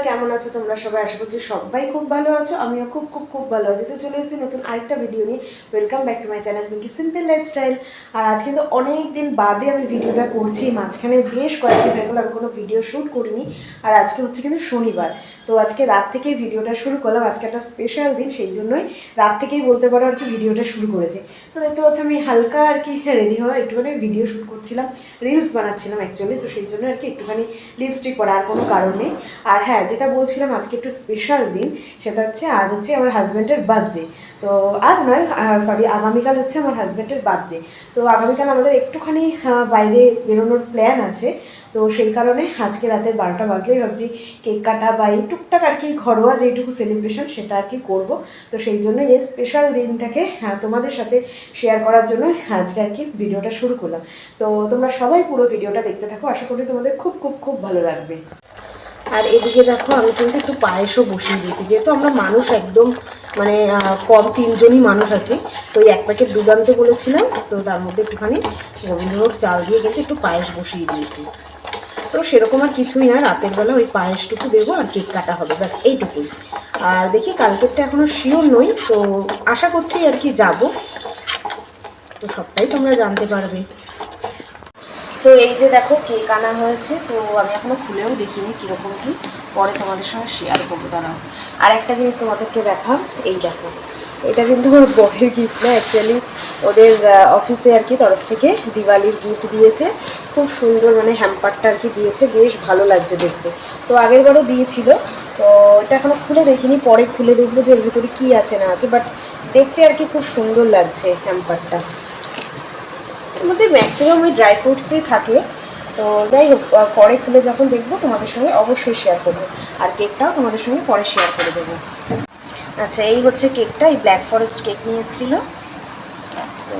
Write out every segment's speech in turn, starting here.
কেমন আছো তোমরা সবাই? আশা করছি সবাই খুব ভালো আছো। আমিও খুব খুব খুব ভালো আছি। তো চলে এসেছি নতুন আরেকটা ভিডিও নিয়ে। Welcome back to my channel Pinky simple lifestyle. আর আজকে তো অনেক দিন বাদে আমি ভিডিওটা করছি। মাঝখানে বেশ কয়েকদিন হয়ে গেলো আমি কোনো ভিডিও শ্যুট করিনি। আর আজকে হচ্ছে কিন্তু শনিবার, তো আজকে রাত থেকেই ভিডিওটা শুরু করলাম। আজকে একটা স্পেশাল দিন, সেই জন্যই রাত থেকেই বলতে পারো আর কি ভিডিওটা শুরু করেছি। তো দেখতে পাচ্ছি আমি হালকা আর কি রেডি হওয়া একটুখানি ভিডিও শ্যুট করছিলাম, রিলস বানাচ্ছিলাম অ্যাকচুয়ালি। তো সেই জন্য আর কি একটুখানি লিপস্টিক করা, আর কোনো কারণ নেই। আর হ্যাঁ, যেটা বলছিলাম আজকে একটু স্পেশাল দিন, সেটা হচ্ছে আজ হচ্ছে আমার হাজব্যান্ডের বার্থডে। তো আজ নয়, সরি, আগামীকাল হচ্ছে আমার হাজব্যান্ডের বার্থডে। তো আগামীকাল আমাদের একটুখানি বাইরে বেরোনোর প্ল্যান আছে। তো সেই কারণে আজকে রাতে 12টা বাজলেই ভাবছি কেক কাটা বা এই টুকটাক আর কি ঘরোয়া যেটুকু সেলিব্রেশন সেটা আর কি করবো। তো সেই জন্য এই স্পেশাল দিনটাকে তোমাদের সাথে শেয়ার করার জন্য আজকে আর কি ভিডিওটা শুরু করলাম। তো তোমরা সবাই পুরো ভিডিওটা দেখতে থাকো, আশা করি তোমাদের খুব খুব খুব ভালো লাগবে। আর এদিকে দেখো আমি কিন্তু একটু পায়েসও বসিয়ে দিয়েছি, যেহেতু আমরা মানুষ একদম মানে কম, 3জনই মানুষ আছি। তো ওই 1 প্যাকেট দুধ আনতে বলেছিলাম, তো তার মধ্যে একটুখানি গোবিন্দভোগ চাল দিয়ে কিন্তু একটু পায়েস বসিয়ে দিয়েছি। তো সেরকম আর কিছুই না, রাতের বেলা ওই পায়েসটুকু দেবো আর কেক কাটা হবে, ব্যাস এইটুকুই। আর দেখি কালকেরটা এখনও শিওর নই, তো আশা করছি আর কি যাবো, তো সবটাই তোমরা জানতে পারবে। তো এই যে দেখো কেক আনা হয়েছে, তো আমি এখনো খুলেও দেখিনি কীরকম কি, পরে তোমাদের সঙ্গে শেয়ার করবো। দাঁড়াও, আর একটা জিনিস তোমাদেরকে দেখাও, এই দেখো, এটা কিন্তু আমার বরের গিফট না, অ্যাকচুয়ালি ওদের অফিসে আর কি তরফ থেকে দিওয়ালির গিফট দিয়েছে। খুব সুন্দর মানে হ্যাম্পারটা আর কি দিয়েছে, বেশ ভালো লাগছে দেখতে। তো আগের বারও দিয়েছিল, তো এটা এখনো খুলে দেখিনি, পরে খুলে দেখবো যে এর ভিতরে কী আছে না আছে, বাট দেখতে আর কি খুব সুন্দর লাগছে হ্যাম্পারটা। এর মধ্যে ম্যাক্সিমাম ওই ড্রাই ফ্রুটসই থাকে। তো যাই হোক, পরে খুলে যখন দেখবো তোমাদের সঙ্গে অবশ্যই শেয়ার করবো, আর কেকটাও তোমাদের সঙ্গে পরে শেয়ার করে দেবো। আচ্ছা, এই হচ্ছে কেকটা, এই ব্ল্যাক ফরেস্ট কেক নিয়ে এসেছিলো, তো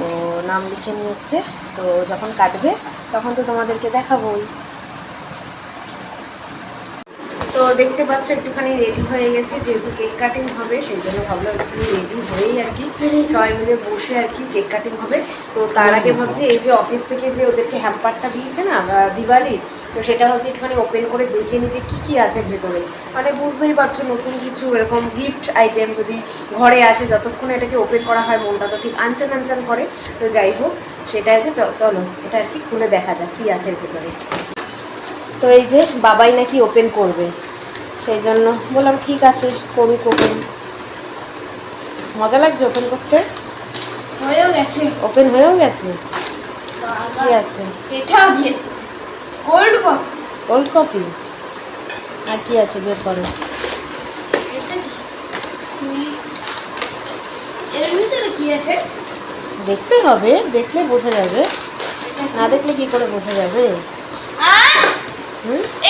নাম লিখে নিয়ে এসছে। তো যখন কাটবে তখন তো তোমাদেরকে দেখাবোই। তো দেখতে পাচ্ছ একটুখানি রেডি হয়ে গেছে, যেহেতু কেক কাটিং হবে সেই জন্য ভাবলাম একটুখানি রেডি হয়েই আর কি সবাই মিলে বসে আর কি কেক কাটিং হবে। তো তার আগে ভাবছি এই যে অফিস থেকে যে ওদেরকে হ্যাম্পারটা দিয়েছে না দিওয়ালি, তো সেটা হচ্ছে একটুখানি ওপেন করে দেখে নিই যে কী কী আছে ভেতরে। মানে বুঝতেই পারছো, নতুন কিছু এরকম গিফট আইটেম যদি ঘরে আসে, যতক্ষণ এটাকে ওপেন করা হয় মনটা তো ঠিক আনচান আনচান করে। তো যাই হোক, সেটা আছে, চলো এটা আর কি খুলে দেখা যাক কী আছে এর ভেতরে। তো এই যে বাবাই নাকি ওপেন করবে, সেই জন্য বললাম ঠিক আছে করুক ওপেন। মজা লাগছে ওপেন করতে, হয়েও গেছে, ওপেন হয়েও গেছে। কি আছে? এটা আছে কোল্ড কফি। কোল্ড কফি, আর কি আছে বের করো। এটা কি সুইট, এর ভিতরে কি আছে দেখতে হবে, দেখলে বোঝা যাবে, না দেখলে কি করে বোঝা যাবে।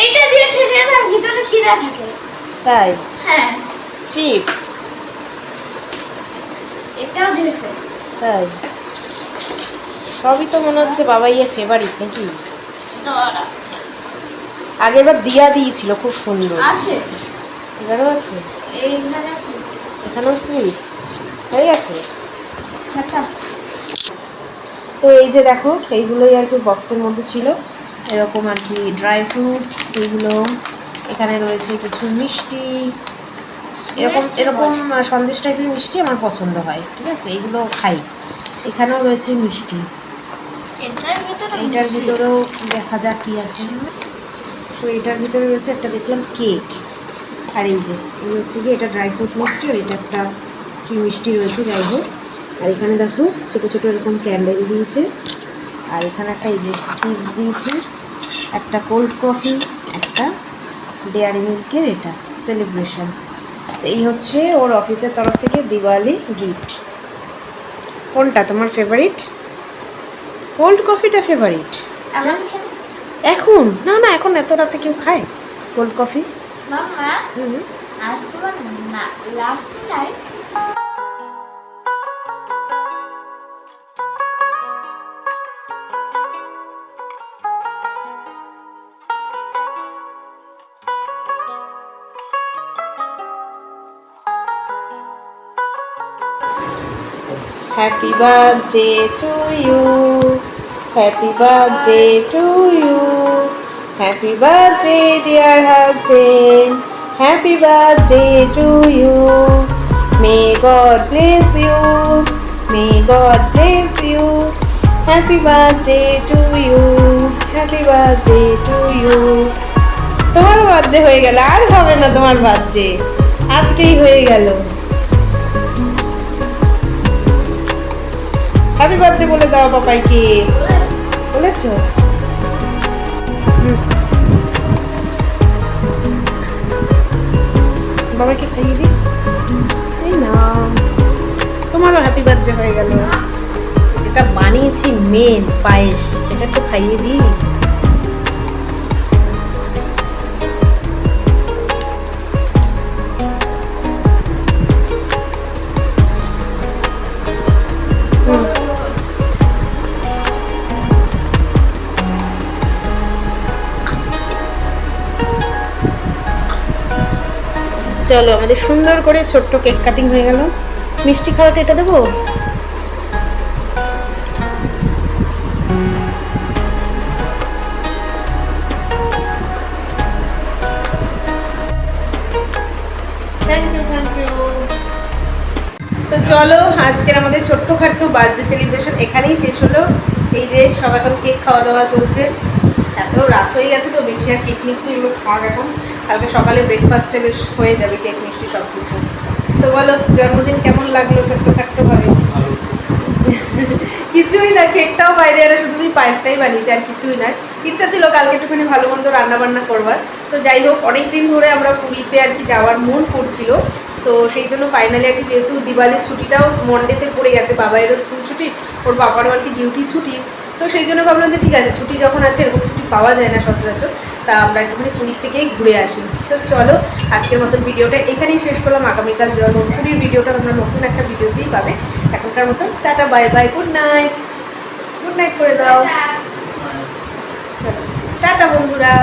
এইটা দিয়েছে যে তার ভিতরে খিরা থাকে। তাই? হ্যাঁ। চিপস, এটাও দিয়েছে। তাই? সবই তো মনে হচ্ছে বাবাইয়ের ফেভারিট নাকি। দাঁড়া, আগের বার দিয়া দিয়েছিল, খুব সুন্দর আছে, এবারও আছে। এইখানে সুইট, এখানেও সুইটস হয়ে গেছে। দেখা। তো এই যে দেখো, এইগুলোই আর কি বক্সের মধ্যে ছিল, এরকম আর কি ড্রাই ফ্রুটস, এগুলো এখানে রয়েছে কিছু মিষ্টি, এরকম এরকম সন্দেশ টাইপের মিষ্টি আমার পছন্দ হয়, ঠিক আছে, এইগুলো খাই। এখানেও রয়েছে মিষ্টি, এইটার ভিতরেও দেখা যাক কী আছে। তো এটার ভিতরে রয়েছে একটা, দেখলাম কেক, আর এই যে এই হচ্ছে কি, এটা ড্রাই ফ্রুট মিষ্টি, আর এটা একটা কি মিষ্টি রয়েছে, যাই হোক। আর এখানে দেখো ছোটো ছোটো এরকম ক্যান্ডেল দিয়েছে, আর এখানে একটা এই যে চিপস দিয়েছে, একটা কোল্ড কফি, একটা ডেয়ারি মিল্কের এটা সেলিব্রেশন। তো এই হচ্ছে ওর অফিসের তরফ থেকে দিওয়ালি গিফট। কোনটা তোমার ফেভারিট? কোল্ড কফিটা ফেভারিট এখন? না না, এখন এত রাতে কেউ খায় কোল্ড কফি? মামা আজ তোমার না last night Happy birthday to you, happy birthday to you, happy birthday dear husband, happy birthday to you, may God bless you, may God bless you, happy birthday to you, happy birthday to you. তোমার birthday হয়ে গেল, আর হবে না তোমার birthday, আজকেই হয়ে গেল। Happy birthday বলে দাও পাপাইকে। বলেছো? বাবাকে খাইয়ে দিই। এই না, তোমারও হ্যাপি বার্থডে হয়ে গেল। যেটা বানিয়েছি মেন পায়েস, সেটা একটু খাইয়ে দিই। চলো, আমাদের সুন্দর করে ছোট্ট কেক কাটিং হয়ে গেল। মিষ্টি খাওয়াটা এটা দেবো? Thank you, thank you. তো চলো, আজকের আমাদের ছোট্টখাট্টো বার্থডে সেলিব্রেশন এখানেই শেষ হলো। এই যে সব এখন কেক খাওয়া দাওয়া চলছে। এত রাত হয়ে গেছে তো বেশি আর কেক মিষ্টি এগুলো থাক এখন, কালকে সকালে ব্রেকফাস্টে বেশ হয়ে যাবে কেক মিষ্টি সব কিছু। তো বলো, জন্মদিন কেমন লাগলো ছোট্টখাট্টো ভাবে? কিছুই না, কেকটাও বাইরে আর শুধু তুমি পায়েসটাই বানিয়েছি, আর কিছুই না। ইচ্ছা ছিল কালকে একটুখানি ভালো মন্দ রান্না বান্না করবার। তো যাই হোক, অনেক দিন ধরে আমরা পুরীতে আর কি যাওয়ার মন করছিল। তো সেই জন্য ফাইনালি আর কি, যেহেতু দিওয়ালির ছুটিটাও মন্ডেতে পড়ে গেছে, বাবাইয়েরও স্কুল ছুটি, ওর বাবারও আর কি ডিউটি ছুটি। তো সেই জন্য ভাবলাম যে ঠিক আছে, ছুটি যখন আছে, এরকম ছুটি পাওয়া যায় না সচরাচর, তা আমরা একটুখানি পুরীর থেকেই ঘুরে আসি। তো চলো, আজকের মতন ভিডিওটা এখানেই শেষ করলাম। আগামীকাল পুরীর ভিডিওটা তোমরা নতুন একটা ভিডিওতেই পাবে। এখনকার মতন tata, bye bye, good night. Good night করে দাও। চলো, টাটা বন্ধুরা।